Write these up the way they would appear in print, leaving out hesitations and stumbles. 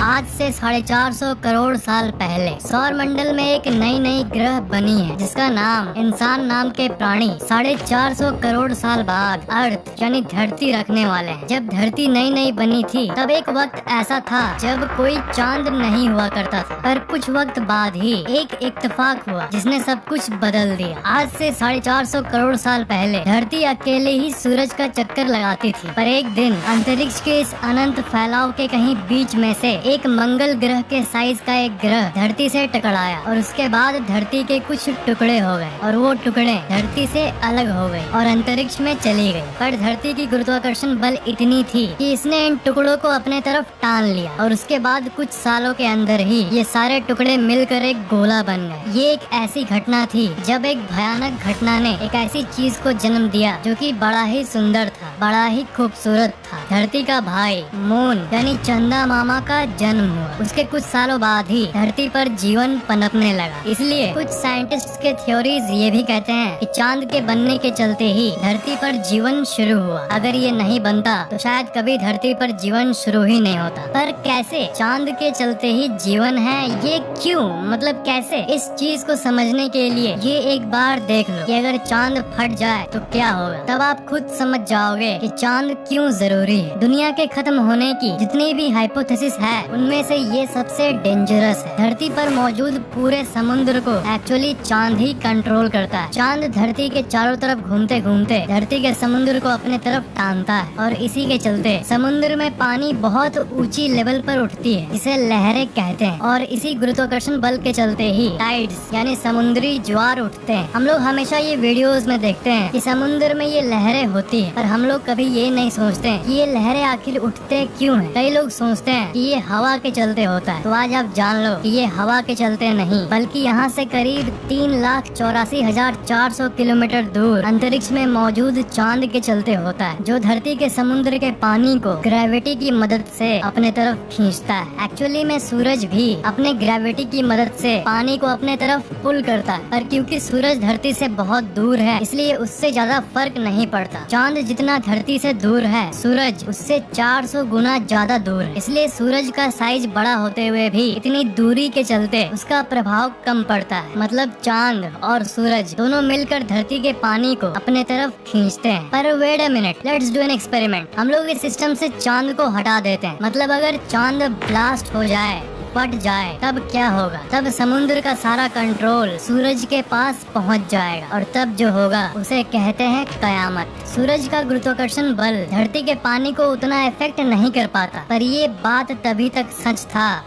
आज से 450 करोड़ साल पहले सौर मंडल में एक नई ग्रह बनी है जिसका नाम इंसान नाम के प्राणी 450 करोड़ साल बाद अर्थ यानी धरती रखने वाले हैं। जब धरती नई बनी थी तब एक वक्त ऐसा था जब कोई चांद नहीं हुआ करता था, पर कुछ वक्त बाद ही एक इत्तेफाक हुआ जिसने सब कुछ बदल दिया। आज से 450 करोड़ साल पहले धरती अकेले ही सूरज का चक्कर लगाती थी, पर एक दिन अंतरिक्ष के इस अनंत फैलाव के कहीं बीच में से एक मंगल ग्रह के साइज का एक ग्रह धरती से टकराया और उसके बाद धरती के कुछ टुकड़े हो गए और वो टुकड़े धरती से अलग हो गए और अंतरिक्ष में चली गई। पर धरती की गुरुत्वाकर्षण बल इतनी थी कि इसने इन टुकड़ों को अपने तरफ टान लिया और उसके बाद कुछ सालों के अंदर ही ये सारे टुकड़े मिलकर एक गोला बन गए। ये एक ऐसी घटना थी जब एक भयानक घटना ने एक ऐसी चीज को जन्म दिया जो कि बड़ा ही सुंदर था, बड़ा ही खूबसूरत था। धरती का भाई मून यानी चंदा मामा का जन्म हुआ। उसके कुछ सालों बाद ही धरती पर जीवन पनपने लगा। इसलिए कुछ साइंटिस्ट के थ्योरीज ये भी कहते हैं कि चांद के बनने के चलते ही धरती पर जीवन शुरू हुआ। अगर ये नहीं बनता तो शायद कभी धरती पर जीवन शुरू ही नहीं होता। पर कैसे चांद के चलते ही जीवन है, ये क्यों, मतलब कैसे? इस चीज को समझने के लिए ये एक बार देख लो कि अगर चांद फट जाए तो क्या होगा। तब आप खुद समझ जाओगे कि चांद क्यों जरूरी है। दुनिया के खत्म होने की जितनी भी हाइपोथेसिस है उनमें से ये सबसे डेंजरस है। धरती पर मौजूद पूरे समुद्र को एक्चुअली चांद ही कंट्रोल करता है। चांद धरती के चारों तरफ घूमते घूमते धरती के समुद्र को अपने तरफ टानता है और इसी के चलते समुद्र में पानी बहुत ऊंची लेवल पर उठती है, जिसे लहरें कहते हैं। और इसी गुरुत्वाकर्षण बल के चलते ही टाइड्स यानी समुद्री ज्वार उठते हैं। हम लोग हमेशा ये वीडियोस में देखते हैं कि समुद्र में ये लहरें होती है, पर हम लोग कभी ये नहीं सोचते हैं कि ये लहरें आखिर उठते क्यों हैं। कई लोग सोचते हैं कि ये हवा के चलते होता है, तो आज आप जान लो कि ये हवा के चलते नहीं, बल्कि यहाँ से करीब 3,84,400 किलोमीटर दूर अंतरिक्ष में मौजूद चांद के चलते होता है, जो धरती के समुद्र के पानी को ग्रेविटी की मदद से अपने तरफ खींचता है। एक्चुअली में सूरज भी अपने ग्रेविटी की मदद से पानी को अपने तरफ पुल करता है, पर क्योंकि सूरज धरती से बहुत दूर है इसलिए उससे ज्यादा फर्क नहीं पड़ता। चांद जितना धरती से दूर है, सूरज उससे 400 गुना ज्यादा दूर है। इसलिए सूरज का साइज बड़ा होते हुए भी इतनी दूरी के चलते उसका प्रभाव कम पड़ता है। मतलब चांद और सूरज दोनों मिलकर धरती के पानी को अपने तरफ खींचते हैं। पर wait a minute, let's do an experiment. हम लोग इस सिस्टम से चांद को हटा देते हैं। मतलब अगर चांद ब्लास्ट हो जाए, फट जाए, तब क्या होगा? तब समुद्र का सारा कंट्रोल सूरज के पास पहुंच जाएगा और तब जो होगा उसे कहते हैं कयामत। सूरज का गुरुत्वाकर्षण बल धरती के पानी को उतना इफेक्ट नहीं कर पाता, पर ये बात तभी तक सच था।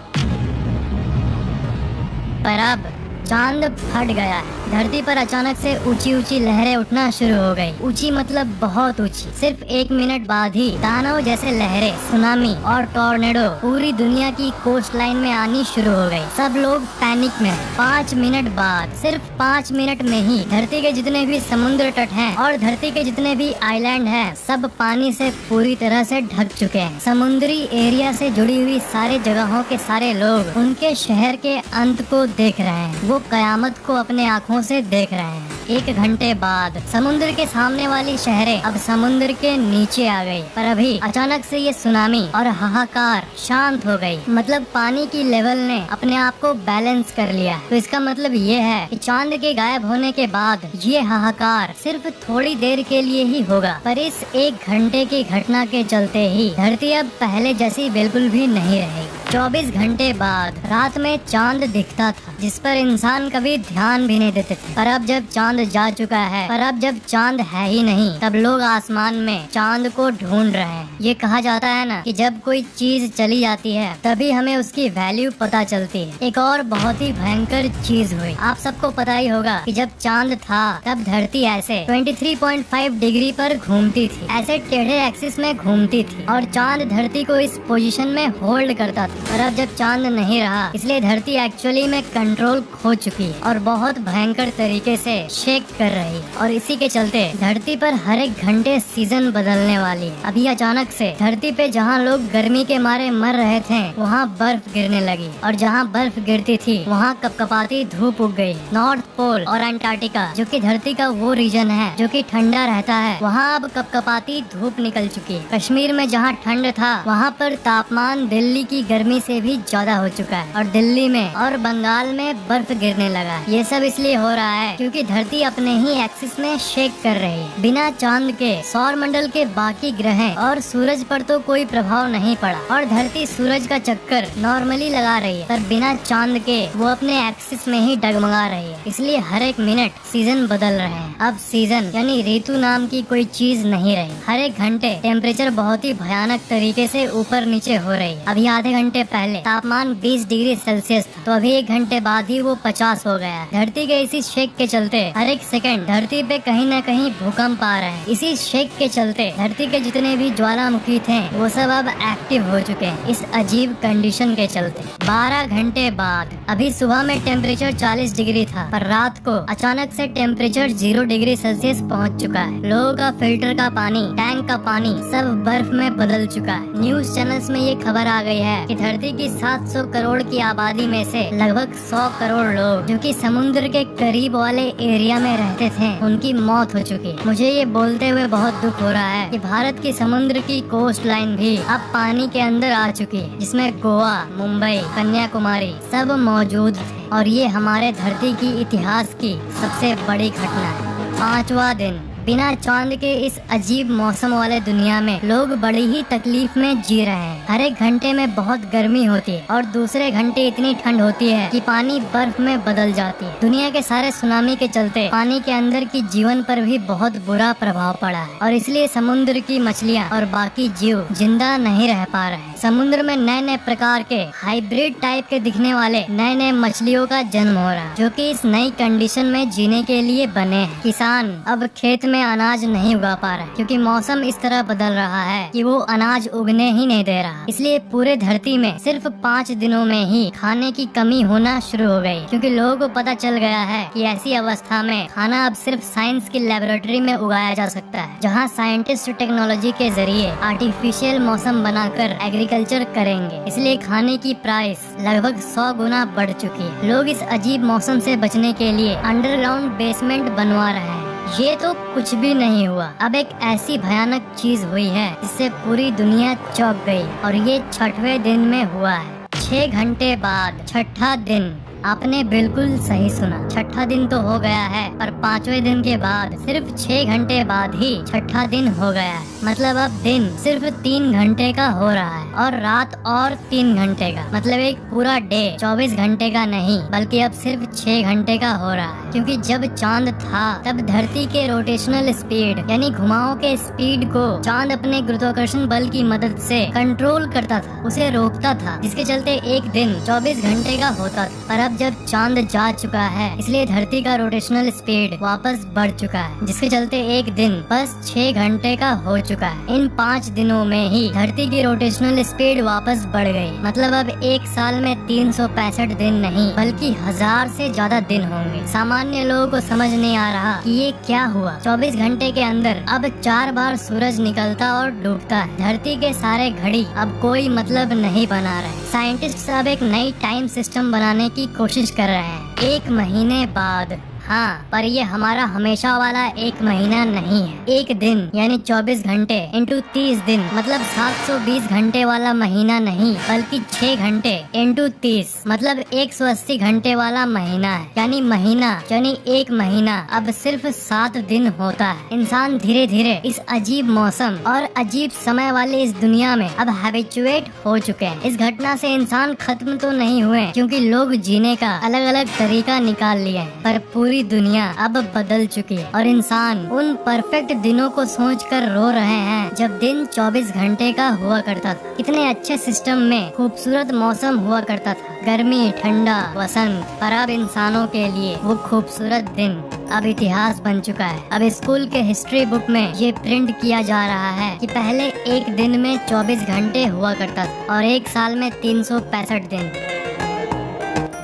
पर अब चांद फट गया है। धरती पर अचानक से ऊंची लहरें उठना शुरू हो गई। ऊंची मतलब बहुत ऊंची। सिर्फ 1 मिनट बाद ही दानव जैसे लहरें, सुनामी और टॉर्नेडो पूरी दुनिया की कोस्ट लाइन में आनी शुरू हो गई। सब लोग पैनिक में हैं। 5 मिनट बाद, सिर्फ 5 मिनट में ही धरती के जितने भी समुद्र तट हैं और धरती के जितने भी आइलैंड हैं, सब पानी से पूरी तरह से ढक चुके हैं। समुद्री एरिया से जुड़ी हुई सारे जगहों के सारे लोग उनके शहर के अंत को देख रहे हैं। वो कयामत को अपने आँखों से देख रहे हैं। 1 घंटे बाद समुद्र के सामने वाली शहरें अब समुद्र के नीचे आ गई, पर अभी अचानक से ये सुनामी और हाहाकार शांत हो गई। मतलब पानी की लेवल ने अपने आप को बैलेंस कर लिया। तो इसका मतलब ये है कि चांद के गायब होने के बाद ये हाहाकार सिर्फ थोड़ी देर के लिए ही होगा, पर इस 1 घंटे की घटना के चलते ही धरती अब पहले जैसी बिल्कुल भी नहीं रहेगी। 24 घंटे बाद रात में चांद दिखता था, जिस पर इंसान कभी ध्यान भी नहीं देते थे। पर अब जब चांद जा चुका है, पर अब जब चांद है ही नहीं, तब लोग आसमान में चांद को ढूंढ रहे हैं। ये कहा जाता है ना कि जब कोई चीज चली जाती है तभी हमें उसकी वैल्यू पता चलती है। एक और बहुत ही भयंकर चीज हुई। आप सबको पता ही होगा कि जब चांद था तब धरती ऐसे 23.5 डिग्री पर घूमती थी, ऐसे टेढ़े एक्सिस में घूमती थी और चांद धरती को इस पोजीशन में होल्ड करता था। पर अब जब चांद नहीं रहा, इसलिए धरती एक्चुअली में कंट्रोल खो चुकी है और बहुत भयंकर तरीके से शेक कर रही है। और इसी के चलते धरती पर हर एक घंटे सीजन बदलने वाली है। अभी अचानक से धरती पे जहाँ लोग गर्मी के मारे मर रहे थे, वहाँ बर्फ गिरने लगी और जहाँ बर्फ गिरती थी वहाँ कपकपाती धूप उग गई। नॉर्थ पोल और अंटार्कटिका, जो कि धरती का वो रीजन है जो कि ठंडा रहता है, वहाँ अब कपकपाती धूप निकल चुकी है। कश्मीर में जहाँ ठंड था, वहाँ पर तापमान दिल्ली की गर्मी गर्मी से भी ज्यादा हो चुका है और दिल्ली में और बंगाल में बर्फ गिरने लगा है। ये सब इसलिए हो रहा है क्योंकि धरती अपने ही एक्सिस में शेक कर रही है। बिना चांद के सौर मंडल के बाकी ग्रह और सूरज पर तो कोई प्रभाव नहीं पड़ा और धरती सूरज का चक्कर नॉर्मली लगा रही है, पर बिना चांद के वो अपने एक्सिस में ही डगमगा रही है। इसलिए हर एक मिनट सीजन बदल रहे हैं। अब सीजन यानी ऋतु नाम की कोई चीज नहीं रही। हर एक घंटे टेम्परेचर बहुत ही भयानक तरीके से ऊपर नीचे हो रही है। अभी आधे घंटे पहले तापमान 20 डिग्री सेल्सियस था, तो अभी 1 घंटे बाद ही वो 50 हो गया है। धरती के इसी शेक के चलते हर एक सेकंड धरती पे कहीं न कहीं भूकंप आ रहे हैं। इसी शेक के चलते धरती के जितने भी ज्वालामुखी थे वो सब अब एक्टिव हो चुके हैं। इस अजीब कंडीशन के चलते 12 घंटे बाद अभी सुबह में टेम्परेचर 40 डिग्री था, पर रात को अचानक से टेम्परेचर 0 डिग्री सेल्सियस पहुंच चुका है। लोगों का फिल्टर का पानी, टैंक का पानी सब बर्फ में बदल चुका है। न्यूज चैनल्स में ये खबर आ गई है कि धरती की 700 करोड़ की आबादी में से लगभग 100 करोड़ लोग जो कि समुद्र के करीब वाले एरिया में रहते थे, उनकी मौत हो चुकी है। मुझे ये बोलते हुए बहुत दुख हो रहा है कि भारत की समुद्र की कोस्ट लाइन भी अब पानी के अंदर आ चुकी है, जिसमें गोवा, मुंबई, कन्याकुमारी सब मौजूद थे। और ये हमारे धरती की इतिहास की सबसे बड़ी घटना है। 5वां दिन बिना चांद के इस अजीब मौसम वाले दुनिया में लोग बड़ी ही तकलीफ में जी रहे हैं। हर एक घंटे में बहुत गर्मी होती है और दूसरे घंटे इतनी ठंड होती है कि पानी बर्फ में बदल जाती है। दुनिया के सारे सुनामी के चलते पानी के अंदर की जीवन पर भी बहुत बुरा प्रभाव पड़ा है और इसलिए समुद्र की मछलियाँ और बाकी जीव जिंदा नहीं रह पा रहे हैं। समुद्र में नए नए प्रकार के हाइब्रिड टाइप के दिखने वाले नए नए मछलियों का जन्म हो रहा है, जो कि इस नई कंडीशन में जीने के लिए बने हैं। किसान अब खेत में अनाज नहीं उगा पा रहे क्योंकि मौसम इस तरह बदल रहा है कि वो अनाज उगने ही नहीं दे रहा। इसलिए पूरे धरती में सिर्फ 5 दिनों में ही खाने की कमी होना शुरू हो गई, क्योंकि लोगों को पता चल गया है कि ऐसी अवस्था में खाना अब सिर्फ साइंस की लेबोरेटरी में उगाया जा सकता है, जहाँ साइंटिस्ट टेक्नोलॉजी के जरिए आर्टिफिशियल मौसम बनाकर एग्रीकल्चर करेंगे। इसलिए खाने की प्राइस लगभग 100 गुना बढ़ चुकी है। लोग इस अजीब मौसम से बचने के लिए अंडरग्राउंड बेसमेंट बनवा रहे हैं। ये तो कुछ भी नहीं हुआ, अब एक ऐसी भयानक चीज हुई है जिससे पूरी दुनिया चौंक गई और ये 6वें दिन में हुआ है। 6 घंटे बाद 6ठा दिन। आपने बिल्कुल सही सुना, 6ठा दिन तो हो गया है, पर 5वें दिन के बाद सिर्फ 6 घंटे बाद ही 6ठा दिन हो गया है। मतलब अब दिन सिर्फ 3 घंटे का हो रहा है और रात और 3 घंटे का। मतलब एक पूरा डे 24 घंटे का नहीं, बल्कि अब सिर्फ 6 घंटे का हो रहा है। क्योंकि जब चांद था तब धरती के रोटेशनल स्पीड यानी घुमाव के स्पीड को चांद अपने गुरुत्वाकर्षण बल की मदद से कंट्रोल करता था, उसे रोकता था, जिसके चलते एक दिन 24 घंटे का होता था। पर अब जब चांद जा चुका है, इसलिए धरती का रोटेशनल स्पीड वापस बढ़ चुका है, जिसके चलते एक दिन बस 6 घंटे का हो चुका है। इन 5 दिनों में ही धरती की रोटेशनल स्पीड वापस बढ़ गई। मतलब अब एक साल में 365 दिन नहीं बल्कि 1000 से ज्यादा दिन होंगे। सामान्य लोगों को समझ नहीं आ रहा कि ये क्या हुआ। 24 घंटे के अंदर अब 4 बार सूरज निकलता और डूबता है। धरती के सारे घड़ी अब कोई मतलब नहीं बना रहे। साइंटिस्ट अब एक नई टाइम सिस्टम बनाने की कोशिश कर रहे हैं। 1 महीने बाद। हाँ, पर ये हमारा हमेशा वाला 1 महीना नहीं है। एक दिन यानी 24 घंटे इंटू 30 दिन, मतलब 720 घंटे वाला महीना नहीं, बल्कि 6 घंटे इंटू 30 मतलब 180 घंटे वाला महीना है। यानी महीना यानी 1 महीना अब सिर्फ 7 दिन होता है। इंसान धीरे धीरे इस अजीब मौसम और अजीब समय वाले इस दुनिया में अब हैबिचुएट हो चुके हैं। इस घटना से इंसान खत्म तो नहीं हुए, क्योंकि लोग जीने का अलग अलग तरीका निकाल लिए हैं, पर पूरी दुनिया अब बदल चुकी है और इंसान उन परफेक्ट दिनों को सोचकर रो रहे हैं जब दिन 24 घंटे का हुआ करता था। कितने अच्छे सिस्टम में खूबसूरत मौसम हुआ करता था, गर्मी, ठंडा, वसंत। पर अब इंसानों के लिए वो खूबसूरत दिन अब इतिहास बन चुका है। अब स्कूल के हिस्ट्री बुक में ये प्रिंट किया जा रहा है कि पहले एक दिन में 24 घंटे हुआ करता था और एक साल में 365 दिन।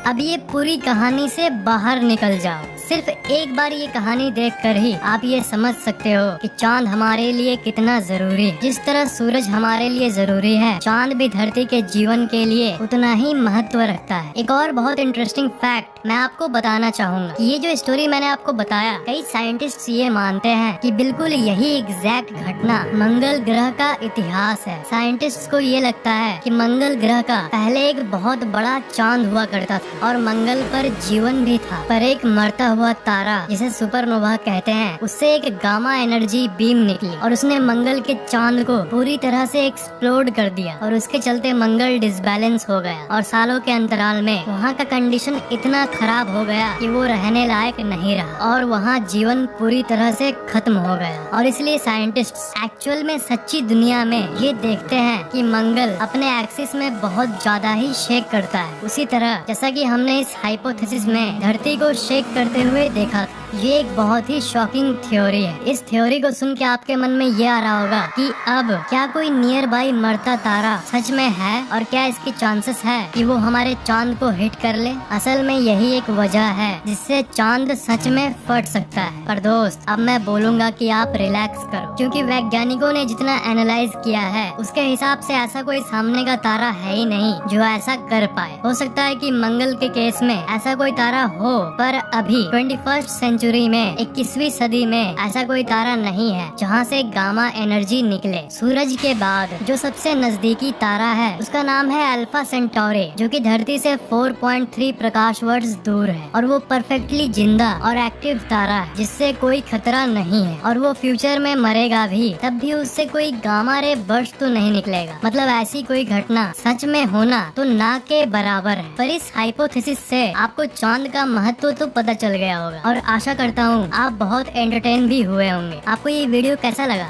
अब ये पूरी कहानी से बाहर निकल जाओ। सिर्फ एक बार ये कहानी देखकर ही आप ये समझ सकते हो कि चांद हमारे लिए कितना जरूरी है। जिस तरह सूरज हमारे लिए जरूरी है, चांद भी धरती के जीवन के लिए उतना ही महत्व रखता है। एक और बहुत इंटरेस्टिंग फैक्ट मैं आपको बताना चाहूंगा कि ये जो स्टोरी मैंने आपको बताया, कई साइंटिस्ट ये मानते हैं कि बिल्कुल यही एग्जैक्ट घटना मंगल ग्रह का इतिहास है। साइंटिस्ट को ये लगता है कि मंगल ग्रह का पहले एक बहुत बड़ा चांद हुआ करता था और मंगल पर जीवन भी था, पर एक मरता हुआ तारा जिसे सुपरनोवा कहते हैं, उससे एक गामा एनर्जी बीम निकली और उसने मंगल के चांद को पूरी तरह से एक्सप्लोड कर दिया और उसके चलते मंगल डिसबैलेंस हो गया और सालों के अंतराल में वहाँ का कंडीशन इतना खराब हो गया कि वो रहने लायक नहीं रहा और वहाँ जीवन पूरी तरह से खत्म हो गया। और इसलिए साइंटिस्ट एक्चुअल में सच्ची दुनिया में ये देखते हैं कि मंगल अपने एक्सिस में बहुत ज्यादा ही शेक करता है, उसी तरह जैसा कि हमने इस हाइपोथेसिस में धरती को शेक करते हुए देखा था। ये एक बहुत ही शॉकिंग थ्योरी है। इस थ्योरी को सुन के आपके मन में ये आ रहा होगा कि अब क्या कोई नियर बाई मरता तारा सच में है और क्या इसकी चांसेस है कि वो हमारे चांद को हिट कर ले। असल में यही एक वजह है जिससे चांद सच में फट सकता है। पर दोस्त, अब मैं बोलूंगा कि आप रिलैक्स करो, क्योंकि वैज्ञानिकों ने जितना एनालाइज किया है उसके हिसाब से ऐसा कोई सामने का तारा है ही नहीं जो ऐसा कर पाए। हो सकता है कि मंगल के केस में ऐसा कोई तारा हो, पर अभी 21st सेंचुरी में 21वीं सदी में ऐसा कोई तारा नहीं है जहाँ से गामा एनर्जी निकले। सूरज के बाद जो सबसे नजदीकी तारा है उसका नाम है अल्फा सेंटोरी, जो कि धरती से 4.3 प्रकाश वर्ष दूर है और वो परफेक्टली जिंदा और एक्टिव तारा है जिससे कोई खतरा नहीं है और वो फ्यूचर में मरेगा भी तब भी उससे कोई गामा रे बर्स्ट तो नहीं निकलेगा। मतलब ऐसी कोई घटना सच में होना तो ना के बराबर है। पर इस हाइपोथेसिस से आपको चांद का महत्व तो पता चल गया होगा और आशा करता हूँ आप बहुत एंटरटेन भी हुए होंगे। आपको ये वीडियो कैसा लगा?